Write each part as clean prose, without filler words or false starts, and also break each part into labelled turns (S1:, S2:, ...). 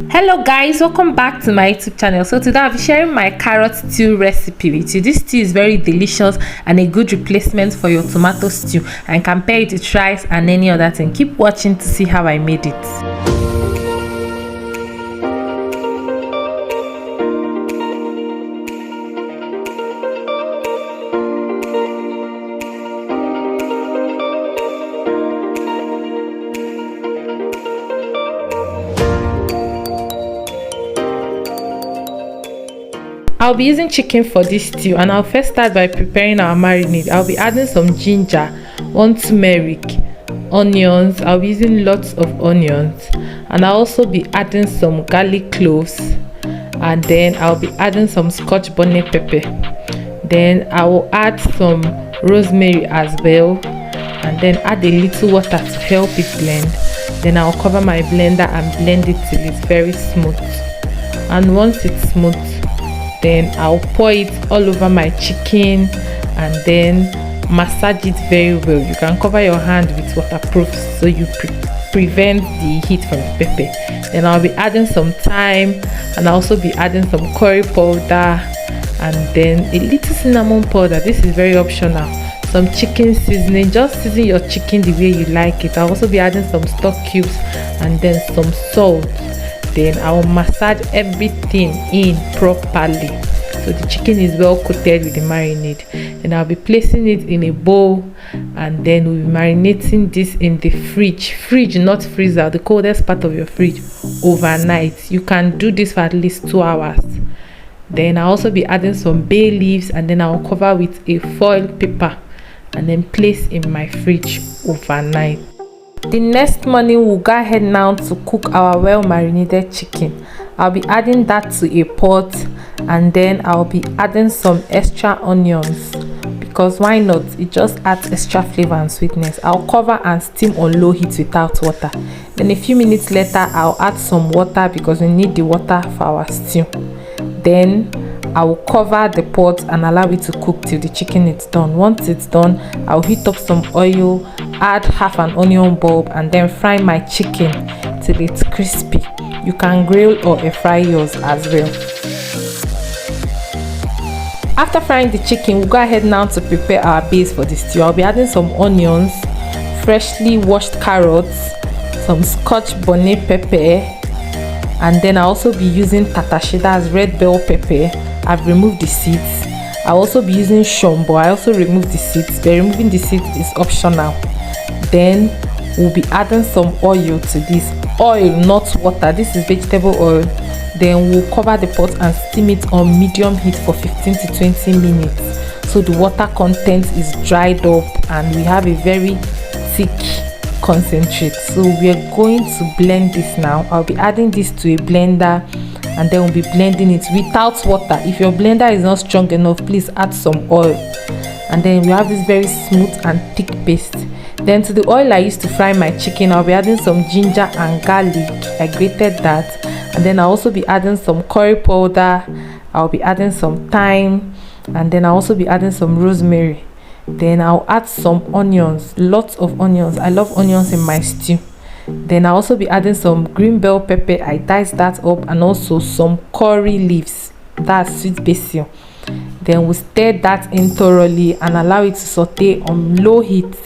S1: Hello guys, welcome back to my YouTube channel. So today I'll be sharing my carrot stew recipe with you. This stew is very delicious and a good replacement for your tomato stew, and compare it with rice and any other thing. Keep watching to see how I made it. I'll be using chicken for this stew, and I'll first start by preparing our marinade. I'll be adding some ginger, one turmeric, onions. I'll be using lots of onions, and I'll also be adding some garlic cloves, and then I'll be adding some Scotch bonnet pepper. Then I will add some rosemary as well, and then add a little water to help it blend. Then I'll cover my blender and blend it till it's very smooth. And once it's smooth, then I'll pour it all over my chicken and then massage it very well. You can cover your hand with waterproof so you prevent the heat from the pepper. Then I'll be adding some thyme, and I'll also be adding some curry powder, and then a little cinnamon powder. This is very optional. Some chicken seasoning. Just season your chicken the way you like it. I'll also be adding some stock cubes and then some salt. Then I will massage everything in properly so the chicken is well coated with the marinade. And I'll be placing it in a bowl, and then we'll be marinating this in the fridge, not freezer, the coldest part of your fridge, overnight. You can do this for at least 2 hours. Then I'll also be adding some bay leaves, and then I'll cover with a foil paper and then place in my fridge overnight. The next morning, we'll go ahead now to cook our well marinated chicken. I'll be adding that to a pot, and then I'll be adding some extra onions, because why not? It just adds extra flavor and sweetness. I'll cover and steam on low heat without water. Then a few minutes later, I'll add some water because we need the water for our stew. Then I will cover the pot and allow it to cook till the chicken is done. Once it's done, I'll heat up some oil, add half an onion bulb, and then fry my chicken till it's crispy. You can grill or air fry yours as well. After frying the chicken, we'll go ahead now to prepare our base for the stew. I'll be adding some onions, freshly washed carrots, some Scotch bonnet pepper, and then I'll also be using tatashe, that's red bell pepper. I've removed the seeds. I'll also be using Shombo. I also removed the seeds, but removing the seeds is optional. Then we'll be adding some oil to this. Oil, not water. This is vegetable oil. Then we'll cover the pot and steam it on medium heat for 15 to 20 minutes. So the water content is dried up and we have a very thick concentrate. So we're going to blend this now. I'll be adding this to a blender, and then we'll be blending it without water. If your blender is not strong enough, please add some oil. And then we have this very smooth and thick paste. Then to the oil I used to fry my chicken, I'll be adding some ginger and garlic. I grated that. And then I'll also be adding some curry powder. I'll be adding some thyme, and then I'll also be adding some rosemary. Then I'll add some onions, lots of onions. I love onions in my stew. Then I'll also be adding some green bell pepper. I diced that up, and also some curry leaves, that's sweet basil. Then we'll stir that in thoroughly and allow it to saute on low heat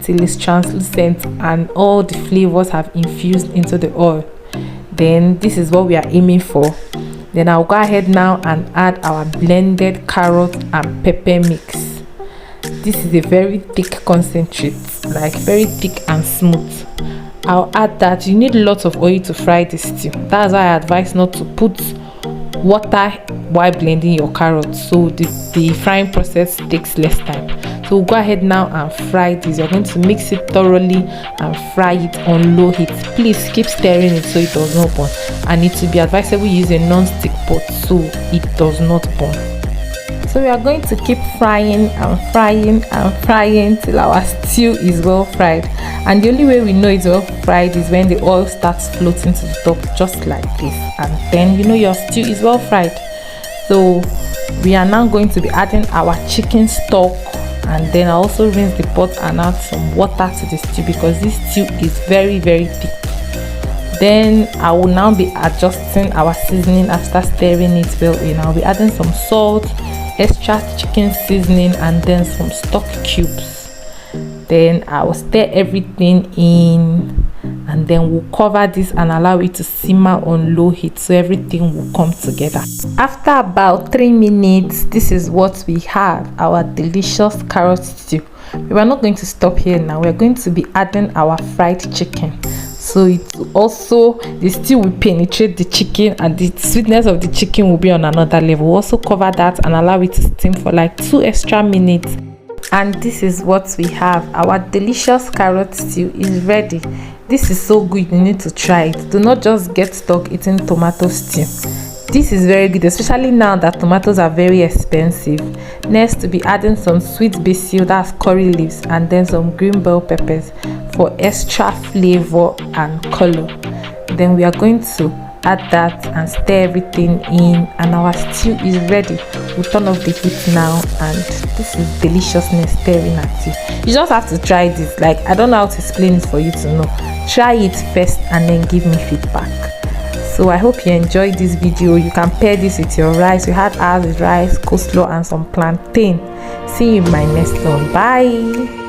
S1: till it's translucent and all the flavors have infused into the oil. Then this is what we are aiming for. Then I'll go ahead now and add our blended carrot and pepper mix. This is a very thick concentrate, like very thick and smooth. I'll add that. You need lots of oil to fry this stew. That's why I advise not to put water while blending your carrots, so the frying process takes less time. So we'll go ahead now and fry this. You're going to mix it thoroughly and fry it on low heat. Please keep stirring it so it does not burn, and it will be advisable use a non-stick pot so it does not burn. So we are going to keep frying and frying and frying till our stew is well fried. And the only way we know it's well fried is when the oil starts floating to the top, just like this, and then you know your stew is well fried. So we are now going to be adding our chicken stock, and then I also rinse the pot and add some water to the stew because this stew is very thick. Then I will now be adjusting our seasoning after stirring it well in. I'll be adding some salt, extra chicken seasoning, and then some stock cubes. Then I will stir everything in, and then we'll cover this and allow it to simmer on low heat so everything will come together. After about 3 minutes, this is what we have, our delicious carrot stew. We are not going to stop here now. We're going to be adding our fried chicken, so it also, the stew will penetrate the chicken and the sweetness of the chicken will be on another level. We'll also cover that and allow it to steam for like 2 extra minutes. And this is what we have, our delicious carrot stew is ready. This is so good, you need to try it. Do not just get stuck eating tomato stew. This is very good, especially now that tomatoes are very expensive. Next, to be adding some sweet basil, that's curry leaves, and then some green bell peppers for extra flavor and color. Then we are going to add that and stir everything in, and our stew is ready. We'll turn off the heat now, and this is deliciousness staring at you. You just have to try this. Like, I don't know how to explain it for you to know. Try it first and then give me feedback. So I hope you enjoyed this video. You can pair this with your rice. We had ours with rice, coleslaw, and some plantain. See you in my next one. Bye.